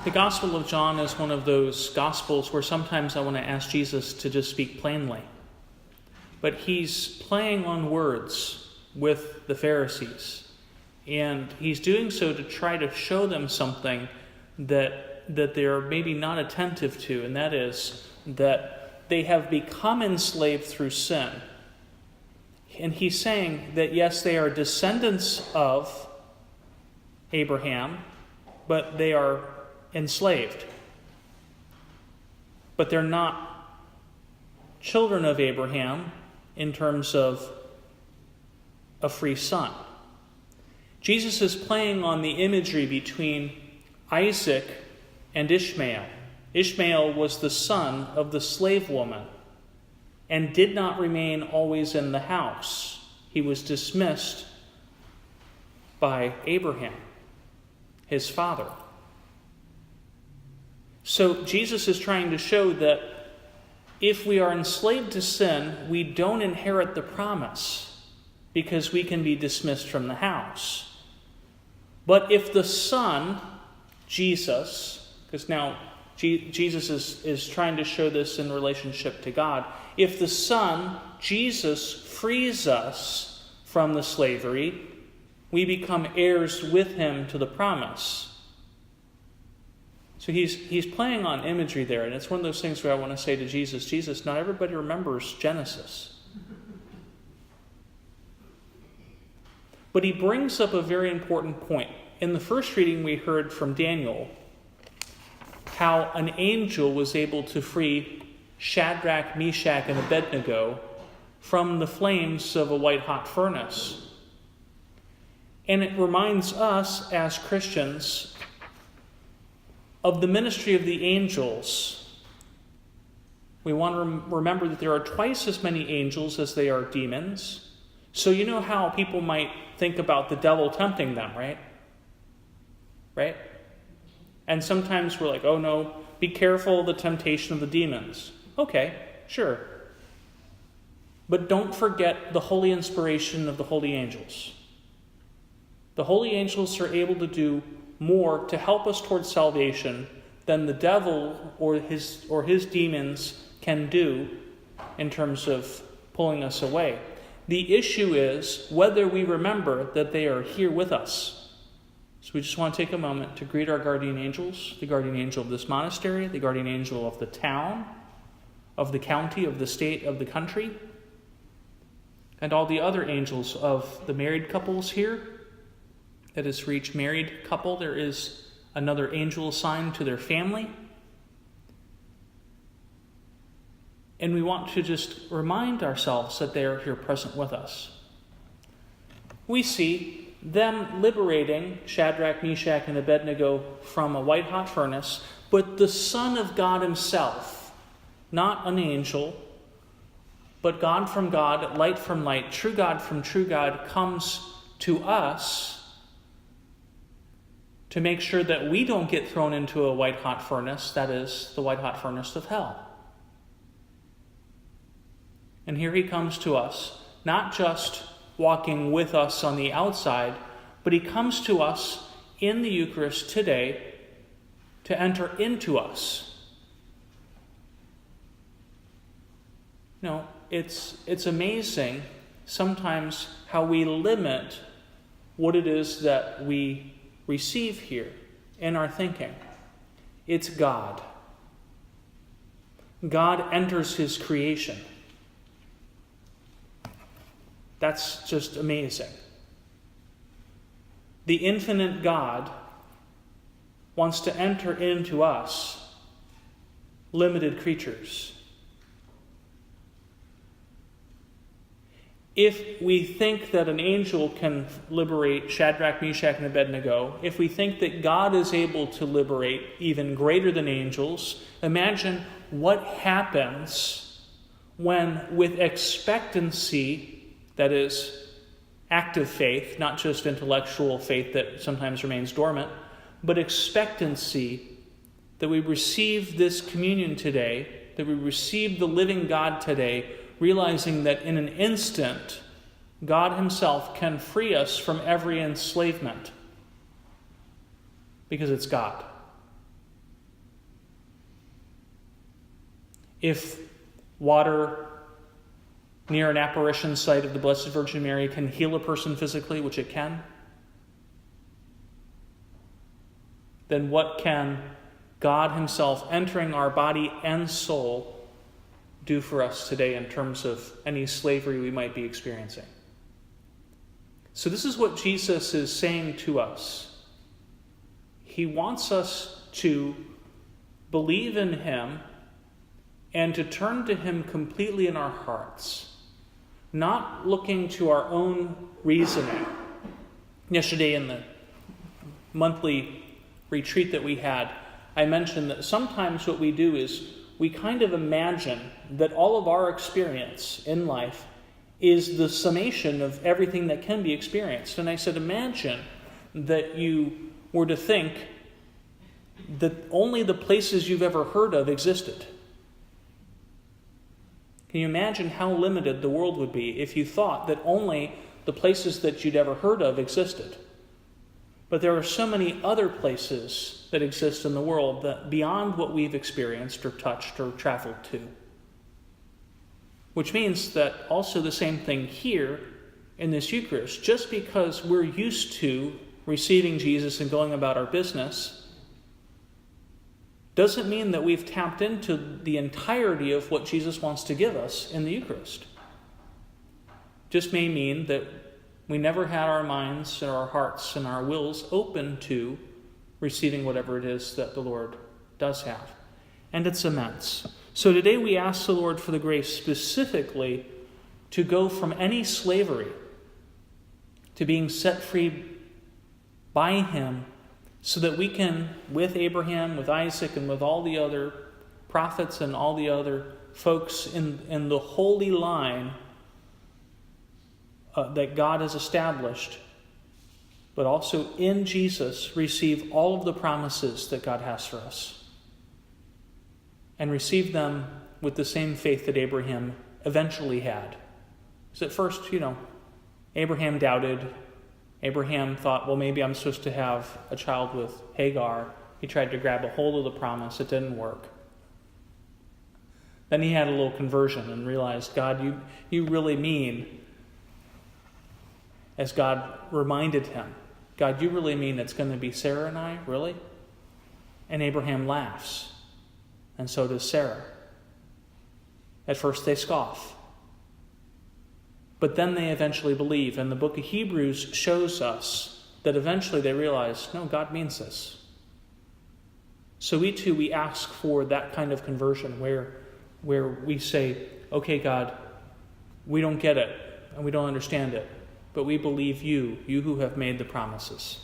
The Gospel of John is one of those Gospels where sometimes I want to ask Jesus to just speak plainly. But he's playing on words with the Pharisees. And he's doing so to try to show them something that they're maybe not attentive to, and that is that they have become enslaved through sin. And he's saying that yes, they are descendants of Abraham, but they are enslaved. But they're not children of Abraham in terms of a free son. Jesus is playing on the imagery between Isaac and Ishmael. Ishmael was the son of the slave woman and did not remain always in the house. He was dismissed by Abraham, his father. So Jesus is trying to show that if we are enslaved to sin, we don't inherit the promise because we can be dismissed from the house. But if the Son, Jesus, because now Jesus is trying to show this in relationship to God, if the Son, Jesus, frees us from the slavery, we become heirs with him to the promise. So he's playing on imagery there, and it's one of those things where I want to say to Jesus, not everybody remembers Genesis. But he brings up a very important point. In the first reading we heard from Daniel, how an angel was able to free Shadrach, Meshach, and Abednego from the flames of a white-hot furnace. And it reminds us as Christians of the ministry of the angels. We want to remember that there are twice as many angels as there are demons. So you know how people might think about the devil tempting them, right? Right? And sometimes we're like, oh no, be careful of the temptation of the demons. Okay, sure. But don't forget the holy inspiration of the holy angels. The holy angels are able to do more to help us towards salvation than the devil or his demons can do in terms of pulling us away. The issue is whether we remember that they are here with us. So we just want to take a moment to greet our guardian angels, the guardian angel of this monastery, the guardian angel of the town, of the county, of the state, of the country, and all the other angels of the married couples here. That is, for each married couple, there is another angel assigned to their family. And we want to just remind ourselves that they are here present with us. We see them liberating Shadrach, Meshach, and Abednego from a white-hot furnace, but the Son of God himself, not an angel, but God from God, light from light, true God from true God, comes to us to make sure that we don't get thrown into a white-hot furnace, that is, the white-hot furnace of hell. And here he comes to us, not just walking with us on the outside, but he comes to us in the Eucharist today to enter into us. You know, it's amazing sometimes how we limit what it is that we receive here in our thinking. It's God. God enters his creation. That's just amazing. The infinite God wants to enter into us, limited creatures. If we think that an angel can liberate Shadrach, Meshach, and Abednego, if we think that God is able to liberate even greater than angels, imagine what happens when, with expectancy, that is, active faith, not just intellectual faith that sometimes remains dormant, but expectancy that we receive this communion today, that we receive the living God today, realizing that in an instant, God himself can free us from every enslavement. Because it's God. if water near an apparition site of the Blessed Virgin Mary can heal a person physically, which it can, then what can God himself entering our body and soul do for us today in terms of any slavery we might be experiencing? So this is what Jesus is saying to us. He wants us to believe in him and to turn to him completely in our hearts, not looking to our own reasoning. Yesterday in the monthly retreat that we had, I mentioned that sometimes what we do is we kind of imagine that all of our experience in life is the summation of everything that can be experienced. And I said, imagine that you were to think that only the places you've ever heard of existed. Can you imagine how limited the world would be if you thought that only the places that you'd ever heard of existed? But there are so many other places that exist in the world that beyond what we've experienced or touched or traveled to. Which means that also the same thing here in this Eucharist. Just because we're used to receiving Jesus and going about our business doesn't mean that we've tapped into the entirety of what Jesus wants to give us in the Eucharist. Just may mean that we never had our minds and our hearts and our wills open to receiving whatever it is that the Lord does have. And it's immense. So today we ask the Lord for the grace specifically to go from any slavery to being set free by him, so that we can, with Abraham, with Isaac, and with all the other prophets and all the other folks in the holy line that God has established, but also in Jesus, receive all of the promises that God has for us. And receive them with the same faith that Abraham eventually had. Because at first, Abraham doubted. Abraham thought, well, maybe I'm supposed to have a child with Hagar. He tried to grab a hold of the promise. It didn't work. Then he had a little conversion and realized, God, you really mean, as God reminded him, God, you really mean it's going to be Sarah and I? Really? And Abraham laughs. And so does Sarah. At first they scoff. But then they eventually believe. And the book of Hebrews shows us that eventually they realize, no, God means this. So we ask for that kind of conversion where we say, okay, God, we don't get it and we don't understand it, but we believe you who have made the promises.